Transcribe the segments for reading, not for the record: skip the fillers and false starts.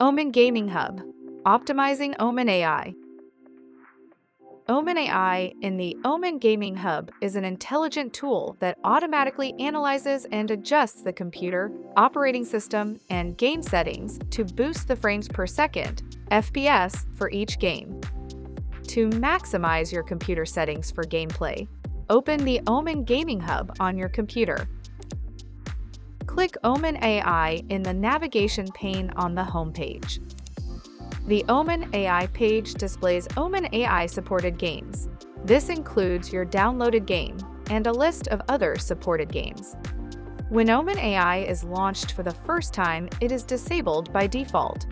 OMEN Gaming Hub, optimizing OMEN AI. OMEN AI in the OMEN Gaming Hub is an intelligent tool that automatically analyzes and adjusts the computer, operating system, and game settings to boost the frames per second (FPS) for each game. To maximize your computer settings for gameplay, open the OMEN Gaming Hub on your computer. Click OMEN AI in the navigation pane on the home page. The OMEN AI page displays OMEN AI supported games. This includes your downloaded game and a list of other supported games. When OMEN AI is launched for the first time, it is disabled by default.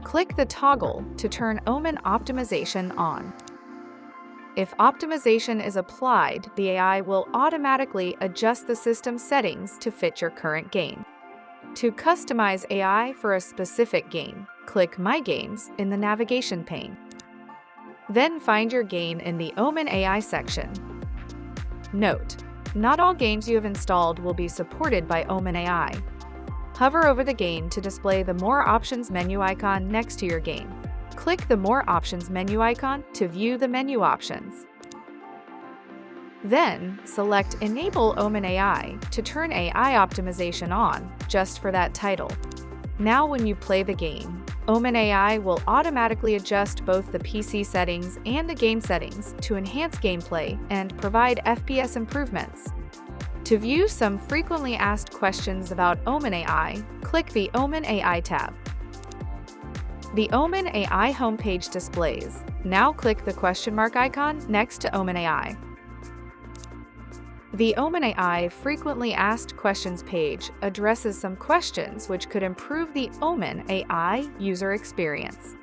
Click the toggle to turn OMEN optimization on. If optimization is applied, the AI will automatically adjust the system settings to fit your current game. To customize AI for a specific game, click My Games in the navigation pane. Then find your game in the OMEN AI section. Note: not all games you have installed will be supported by OMEN AI. Hover over the game to display the More Options menu icon next to your game. Click the More Options menu icon to view the menu options. Then, select Enable OMEN AI to turn AI optimization on, just for that title. Now when you play the game, OMEN AI will automatically adjust both the PC settings and the game settings to enhance gameplay and provide FPS improvements. To view some frequently asked questions about OMEN AI, click the OMEN AI tab. The OMEN AI homepage displays. Now click the question mark icon next to OMEN AI. The OMEN AI Frequently Asked Questions page addresses some questions which could improve the OMEN AI user experience.